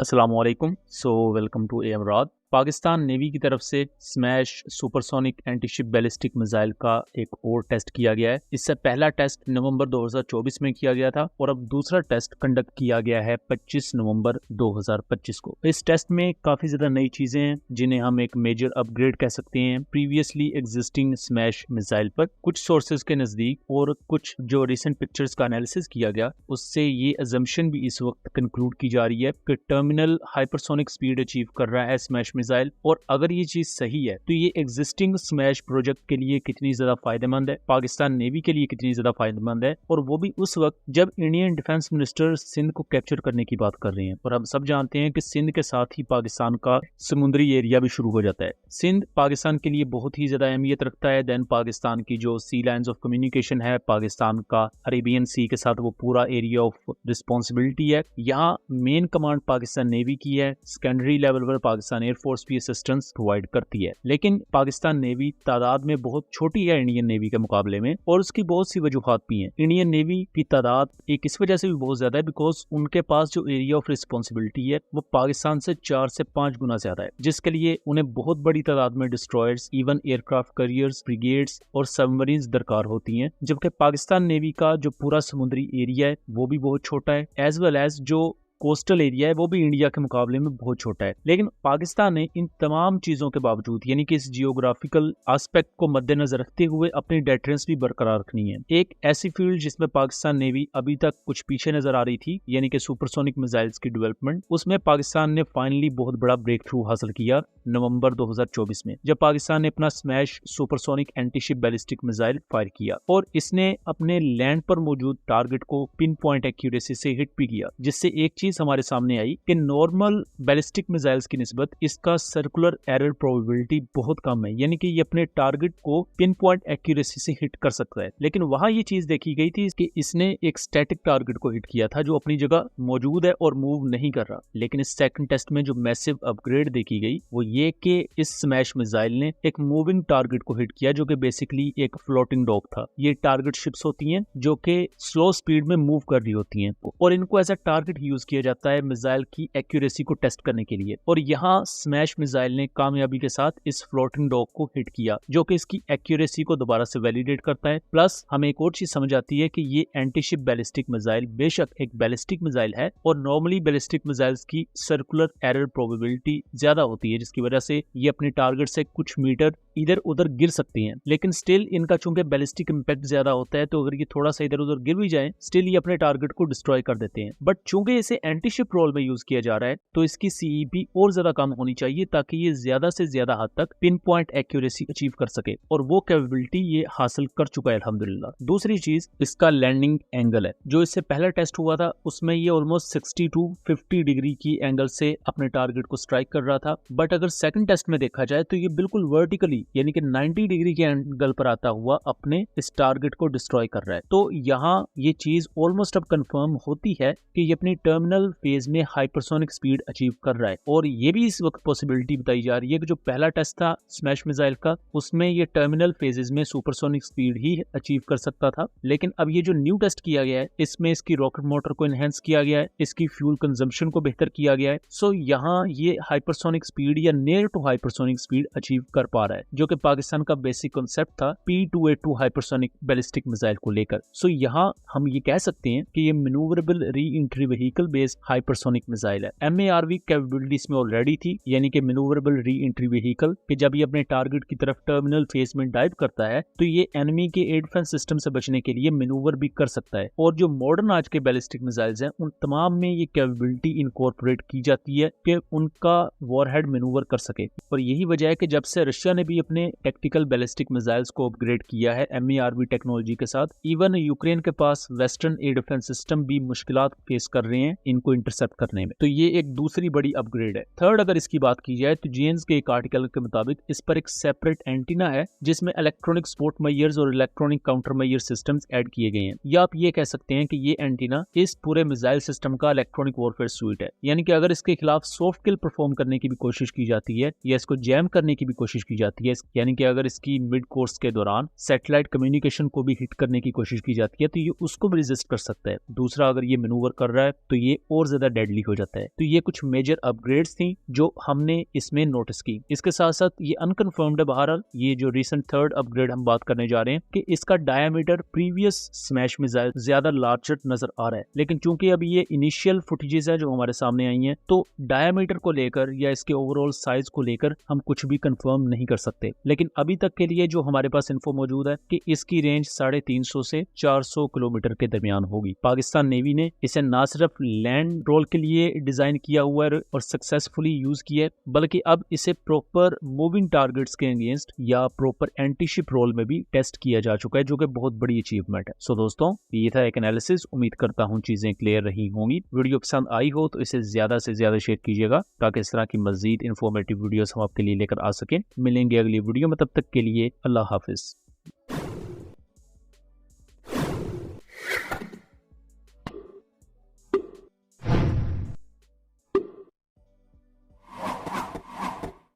अस्सलामुअलैकुम। Welcome to M राद। Pakistan navy की तरफ से smash supersonic antiship ballistic missile का एक और टेस्ट किया गया है। इससे पहला टेस्ट नवंबर 2024 में किया गया था और अब दूसरा टेस्ट कंडक्ट किया गया है 25 नवंबर 2025 को। इस टेस्ट में काफ़ी ज़्यादा नई चीज़ें हैं जिन्हें हम एक मेजर अपग्रेड कह सकते हैं प्रीवियसली एग्जिस्टिंग स्मैश मिसाइल पर। कुछ सोर्सेज के नज़दीक और कुछ जो रिसेंट पिक्चर्स का एनालिसिस किया गया उससे ये अजम्पशन भी इस वक्त कंक्लूड की जा रही है कि टर्मिनल हाइपरसोनिक स्पीड अचीव कर रहा है स्मैश मिसाइल। और अगर ये चीज सही है तो ये एग्जिस्टिंग स्मैश प्रोजेक्ट के लिए कितनी ज्यादा फायदेमंद है, पाकिस्तान नेवी के लिए कितनी ज्यादा फायदेमंद है, और वो भी उस वक्त जब इंडियन डिफेंस मिनिस्टर सिंध को कैप्चर करने की बात कर रहे हैं। और हम सब जानते हैं कि सिंध के साथ ही पाकिस्तान का समुद्री एरिया भी शुरू हो जाता है। सिंध पाकिस्तान के लिए बहुत ही ज्यादा अहमियत रखता है। देन पाकिस्तान की जो सी लाइन्स ऑफ कम्युनिकेशन है, पाकिस्तान का अरेबियन सी के साथ वो पूरा एरिया ऑफ रिस्पॉन्सिबिलिटी है। यहाँ मेन कमांड पाकिस्तान नेवी की है। सेकेंडरी लेवल पर पाकिस्तान एयरफोर्स भी असिस्टेंस प्रोवाइड करती है। लेकिन पाकिस्तान नेवी तादाद में बहुत छोटी है इंडियन नेवी के मुकाबले में, और उसकी बहुत सी वजूहात भी हैं। इंडियन नेवी की तादाद एक इस वजह से भी बहुत ज्यादा है बिकॉज उनके पास जो एरिया ऑफ रिस्पॉन्सिबिलिटी है वो पाकिस्तान से 4 से 5 गुना ज्यादा है, जिसके लिए उन्हें बहुत बड़ी तादाद में destroyers, even aircraft carriers, brigades और सबमरीन्स दरकार होती हैं। जबकि पाकिस्तान नेवी का जो पूरा समुद्री एरिया है वो भी बहुत छोटा है, एज वेल एज जो कोस्टल एरिया है वो भी इंडिया के मुकाबले में बहुत छोटा है। लेकिन पाकिस्तान ने इन तमाम चीजों के बावजूद, यानी कि इस जियोग्राफिकल एस्पेक्ट को मद्देनजर रखते हुए, अपनी डेटरेंस भी बरकरार रखनी है। एक ऐसी फील्ड जिसमें पाकिस्तान नेवी अभी तक कुछ पीछे नजर आ रही थी, यानी कि सुपरसोनिक मिसाइल्स की डेवलपमेंट, उसमें पाकिस्तान ने फाइनली बहुत बड़ा ब्रेक थ्रू हासिल किया नवंबर 2024 में, जब पाकिस्तान ने अपना smash supersonic antiship ballistic missile fire किया और इसने अपने लैंड पर मौजूद टारगेट को पिन पॉइंट एक्यूरेसी से हिट भी किया, जिससे एक चीज हमारे सामने आई कि नॉर्मल बैलिस्टिक मिसाइल्स की निस्बत इसका सर्कुलर एरर प्रोबेबिलिटी बहुत कम है, यानी कि ये अपने टारगेट को पिन पॉइंट एक्यूरेसी से हिट कर सकता है। लेकिन वहां ये चीज देखी गई थी कि इसने एक स्टैटिक टारगेट को हिट किया था जो अपनी जगह मौजूद है और मूव नहीं कर रहा। लेकिन इस सेकंड टेस्ट में जो मैसिव अपग्रेड देखी गई वो ये कि इस स्मैश मिसाइल ने एक मूविंग टारगेट को हिट किया, जो कि बेसिकली एक फ्लोटिंग डॉग था। ये टारगेट शिप्स होती हैं जो कि स्लो स्पीड में मूव कर रही होती हैं और इनको एज अ टारगेट यूज किया जाता है मिसाइल की एक्यूरेसी को टेस्ट करने के लिए। और यहाँ स्मैश मिसाइल ने कामयाबी के साथ इस फ्लोटिंग डॉग को हिट किया, जो कि इसकी एक्यूरेसी को दोबारा से वैलिडेट करता है। प्लस हमें एक और चीज समझ आती है कि ये एंटीशिप बैलिस्टिक मिसाइल बेशक एक बैलिस्टिक मिसाइल है और नॉर्मली बैलिस्टिक मिसाइल्स की सर्कुलर एरर प्रोबेबिलिटी ज्यादा होती है, जिसकी वजह से ये अपने टारगेट से कुछ मीटर इधर उधर गिर सकती हैं। लेकिन स्टिल इनका चूंकि बैलिस्टिक इंपैक्ट ज्यादा होता है तो अगर ये थोड़ा सा इधर उधर गिर भी जाए स्टिल ये अपने टारगेट को डिस्ट्रॉय कर देते हैं। बट चूंकि इसे एंटीशिप रोल में यूज किया जा रहा है तो इसकी सीईपी और ज्यादा कम होनी चाहिए ताकि ये ज्यादा से ज्यादा हद तक पिन पॉइंट एक्यूरेसी अचीव कर सके, और वो कैपेबिलिटी ये हासिल कर चुका है अल्हम्दुलिल्लाह। दूसरी चीज इसका लैंडिंग एंगल है। जो इससे पहला टेस्ट हुआ था उसमें ये ऑलमोस्ट 60 to 50 डिग्री की एंगल से अपने टारगेट को स्ट्राइक कर रहा था, बट अगर सेकंड टेस्ट में देखा जाए तो ये बिल्कुल वर्टिकली यानी कि 90 डिग्री के एंगल पर आता हुआ अपने इस टारगेट को डिस्ट्रॉय कर रहा है। तो यहाँ ये चीज ऑलमोस्ट अब कंफर्म होती है कि ये अपनी टर्मिनल फेज में हाइपरसोनिक स्पीड अचीव कर रहा है। और ये भी इस वक्त पॉसिबिलिटी बताई जा रही है कि जो पहला टेस्ट था स्मैश मिसाइल का उसमें ये टर्मिनल फेजेस में सुपरसोनिक स्पीड ही अचीव कर सकता था। लेकिन अब ये जो न्यू टेस्ट किया गया है इसमें इसकी रॉकेट मोटर को एनहेंस किया गया है, इसकी फ्यूल कंजम्पशन को बेहतर किया गया है। सो यहाँ ये हाइपरसोनिक स्पीड या near to hypersonic speed achieve कर पा रहा है, जो कि पाकिस्तान का बेसिक कॉन्सेप्ट था P2A2 हाइपरसोनिक बैलिस्टिक मिसाइल को लेकर। सो यहाँ हम ये कह सकते हैं कि ये manoeuvrable re entry vehicle based hypersonic missile है। MARV कैपेबिलिटी इसमें ऑलरेडी थी, यानी कि मैन्यूवरेबल री एंट्री व्हीकल, कि जब ये अपने टारगेट की तरफ टर्मिनल फेज में डाइव करता है तो ये एनिमी के एयर डिफेंस सिस्टम से बचने के लिए मैन्यूवर भी कर सकता है। और जो मॉडर्न आज के बैलिस्टिक मिसाइल्स हैं उन तमाम में ये कैपेबिलिटी इनकॉर्पोरेट की जाती है कि उनका वॉरहेड मैन्यूवर कर सके। और यही वजह है कि जब से रशिया ने भी अपने टैक्टिकल बैलिस्टिक मिसाइल्स को अपग्रेड किया है MARV टेक्नोलॉजी के साथ, इवन यूक्रेन के पास वेस्टर्न एयर डिफेंस सिस्टम भी मुश्किलात फेस कर रहे हैं इनको इंटरसेप्ट करने में। तो ये एक दूसरी बड़ी अपग्रेड है। थर्ड अगर इसकी बात की जाए तो जीएन्स के एक आर्टिकल के मुताबिक इस पर एक सेपरेट एंटीना है जिसमें इलेक्ट्रॉनिक स्पोर्ट मेजर्स और electronic counter measure systems add किए गए हैं। या आप ये कह सकते हैं कि ये एंटीना इस पूरे मिसाइल सिस्टम का इलेक्ट्रॉनिक वॉरफेयर सूट है, यानी कि अगर इसके खिलाफ सॉफ्ट किल परफॉर्म करने की भी कोशिश की जाती है या इसको जैम करने की भी कोशिश की जाती है, यानी कि अगर इसकी मिड कोर्स के दौरान सैटेलाइट कम्युनिकेशन को भी हिट करने की कोशिश की जाती है तो ये उसको भी रेजिस्ट कर सकता है। दूसरा, अगर ये मैनूवर कर रहा है तो ये और ज्यादा डेडली हो जाता है। तो ये कुछ मेजर अपग्रेड्स थी जो हमने इसमें नोटिस की। इसके साथ साथ ये अनकन्फर्म्ड है बहरहाल, ये जो रिसेंट थर्ड अपग्रेड हम बात करने जा रहे हैं कि इसका डायमीटर प्रीवियस स्मैश मिसाइल ज्यादा लार्जर नजर आ रहा है, लेकिन चूंकि अभी ये इनिशियल फुटेजेस है जो हमारे सामने आई हैं, तो डायमीटर को लेकर या इसके ओवरऑल साइज को लेकर हम कुछ भी कंफर्म नहीं कर सकते। लेकिन अभी तक के लिए जो हमारे पास इन्फो मौजूद है कि इसकी रेंज 350 से 400 किलोमीटर के दरमियान होगी। पाकिस्तान नेवी ने इसे ना सिर्फ लैंड रोल के लिए डिजाइन किया हुआ है और सक्सेसफुली यूज किया है, बल्कि अब इसे प्रॉपर मूविंग टारगेट्स के अगेंस्ट या प्रॉपर एंटी शिप रोल में भी टेस्ट किया जा चुका है, जो कि बहुत बड़ी अचीवमेंट है। सो दोस्तों, ये था एक एनालिसिस। उम्मीद करता हूँ चीजें क्लियर रही होंगी। वीडियो पसंद आई हो तो इसे ज्यादा से ज्यादा शेयर कीजिएगा ताकि इस तरह की मजीद इंफॉर्मेटिव वीडियोस हम आपके लिए लेकर आ सकें। मिलेंगे अगली वीडियो में, तब तक के लिए अल्लाह हाफिज।